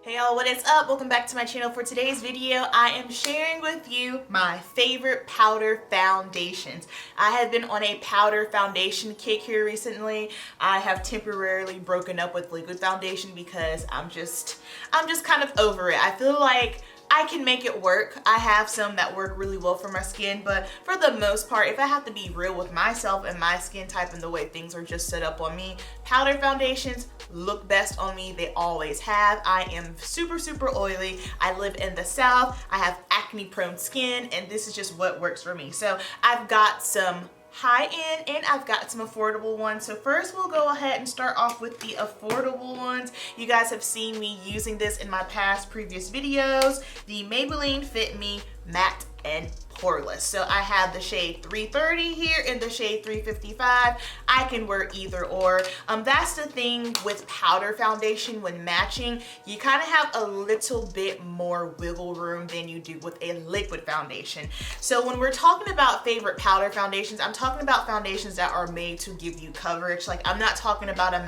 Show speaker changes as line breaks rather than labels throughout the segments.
Hey y'all, what is up? Welcome back to my channel. For today's video, I am sharing with you my favorite powder foundations. I have been on a powder foundation kick here recently. I have temporarily broken up with liquid foundation because I'm just kind of over it. I feel like I can make it work. I have some that work really well for my skin, but for the most part, if I have to be real with myself and my skin type and the way things are just set up on me, powder foundations look best on me. They always have. I am super oily. I live in the South. I have acne prone skin, and this is just what works for me. So I've got some high-end and I've got some affordable ones. So first we'll go ahead and start off with the affordable ones. You guys have seen me using this in my previous videos, the Maybelline Fit Me Matte and Poreless. So I have the shade 330 here and the shade 355. I can wear either or. That's the thing with powder foundation when matching. You kind of have a little bit more wiggle room than you do with a liquid foundation. So when we're talking about favorite powder foundations, I'm talking about foundations that are made to give you coverage. Like I'm not talking about a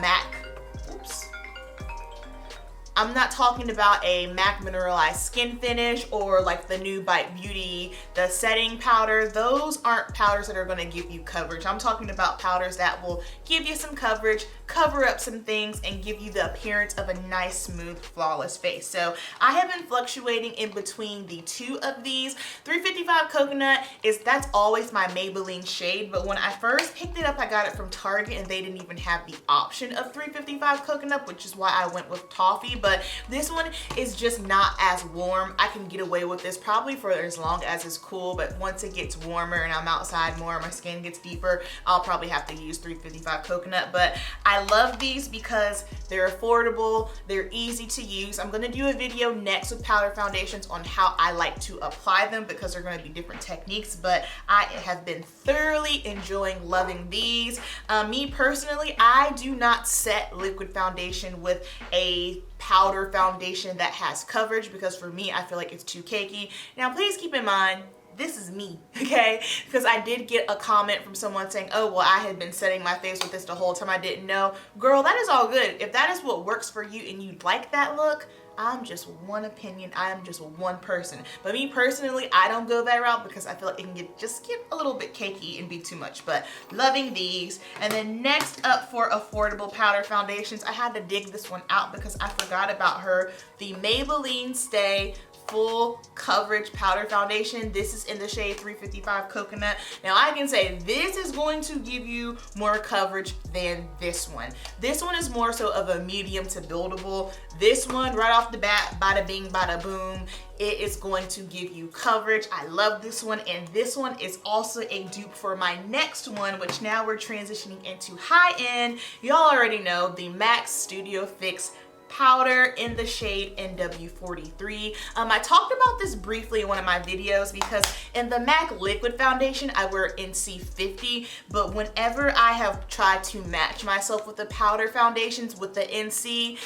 I'm not talking about a MAC mineralized skin finish or like the new Bite Beauty, the setting powder. Those aren't powders that are going to give you coverage. I'm talking about powders that will give you some coverage, cover up some things, and give you the appearance of a nice, smooth, flawless face. So I have been fluctuating in between the two of these. 355 Coconut that's always my Maybelline shade, but when I first picked it up, I got it from Target and they didn't even have the option of 355 Coconut, which is why I went with Toffee. But this one is just not as warm. I can get away with this probably for as long as it's cool, but once it gets warmer and I'm outside more, my skin gets deeper, I'll probably have to use 355 Coconut. But I love these because they're affordable, they're easy to use. I'm gonna do a video next with powder foundations on how I like to apply them because they're gonna be different techniques, but I have been thoroughly enjoying loving these. Me personally, I do not set liquid foundation with a powder foundation that has coverage because for me, I feel like it's too cakey. Now, please keep in mind, this is me, okay? Because I did get a comment from someone saying, oh, well, I had been setting my face with this the whole time. I didn't know. Girl, that is all good. If that is what works for you and you like that look, I'm just one opinion. I am just one person. But me personally, I don't go that route because I feel like it can just get a little bit cakey and be too much. But loving these. And then next up for affordable powder foundations, I had to dig this one out because I forgot about her. The Maybelline Stay Full Coverage Powder Foundation. This is in the shade 355 Coconut. Now I can say this is going to give you more coverage than this one. This one is more so of a medium to buildable. This one right off the bat, bada bing, bada boom, it is going to give you coverage. I love this one, and this one is also a dupe for my next one, which now we're transitioning into high-end. Y'all already know the MAC Studio Fix powder in the shade NW43. I talked about this briefly in one of my videos because in the MAC liquid foundation I wear NC50, but whenever I have tried to match myself with the powder foundations with the NC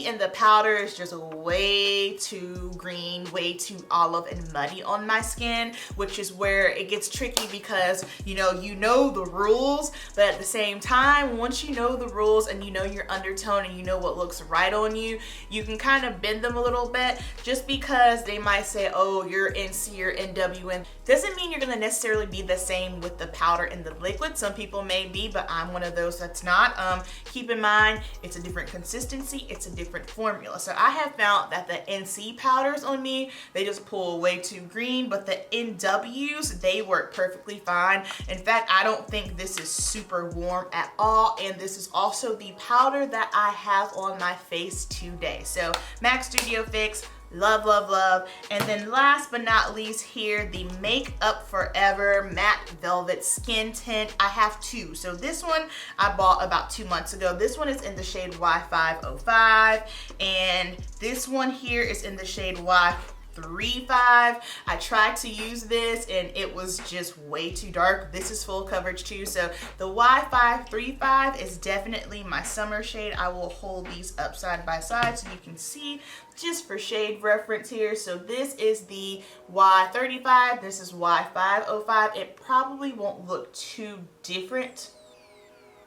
and the powder is just way too green, way too olive and muddy on my skin, which is where it gets tricky because you know the rules, but at the same time, once you know the rules and you know your undertone and you know what looks right on you, you can kind of bend them a little bit. Just because they might say, oh, you're NC or NWN, doesn't mean you're gonna necessarily be the same with the powder and the liquid. Some people may be, but I'm one of those that's not. Keep in mind, it's a different consistency, it's a different formula. So I have found that the NC powders on me, they just pull way too green, but the NWs, they work perfectly fine. In fact, I don't think this is super warm at all, and this is also the powder that I have on my face today. So MAC Studio Fix, love, love, love. And then last but not least here, the Make Up Forever Matte Velvet Skin Tint. I have two. So this one I bought about 2 months ago. This one is in the shade Y505, and this one here is in the shade Y35. I tried to use this and it was just way too dark. This is full coverage too. So the Y535 is definitely my summer shade. I will hold these up side by side so you can see just for shade reference here. So this is the Y35, this is Y505. It probably won't look too different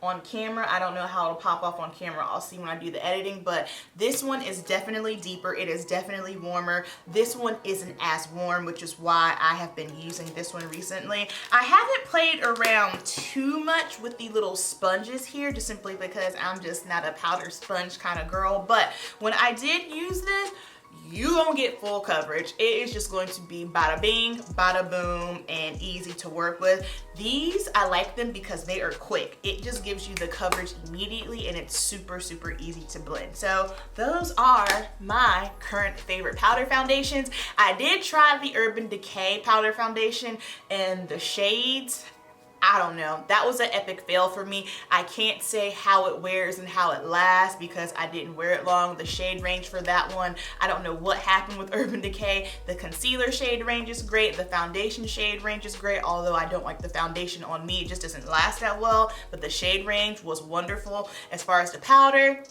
on camera. I don't know how it'll pop off on camera. I'll see when I do the editing, but this one is definitely deeper. It is definitely warmer. This one isn't as warm, which is why I have been using this one recently. I haven't played around too much with the little sponges here, just simply because I'm just not a powder sponge kind of girl. But when I did use this, you gonna get full coverage. It is just going to be bada bing, bada boom, and easy to work with. These, I like them because they are quick. It just gives you the coverage immediately, and it's super, super easy to blend. So those are my current favorite powder foundations. I did try the Urban Decay powder foundation, and the shades, I don't know. That was an epic fail for me. I can't say how it wears and how it lasts because I didn't wear it long. The shade range for that one, I don't know what happened with Urban Decay. The concealer shade range is great. The foundation shade range is great, although I don't like the foundation on me. It just doesn't last that well, but the shade range was wonderful. As far as the powder,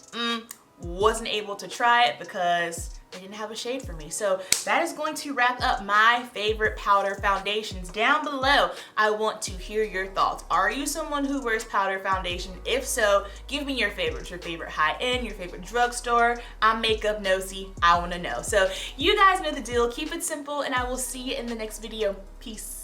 wasn't able to try it because they didn't have a shade for me. So that is going to wrap up my favorite powder foundations. Down below, I want to hear your thoughts. Are you someone who wears powder foundation? If so, give me your favorites, your favorite high-end, your favorite drugstore. I'm makeup nosy, I wanna know. So you guys know the deal. Keep it simple, and I will see you in the next video. Peace.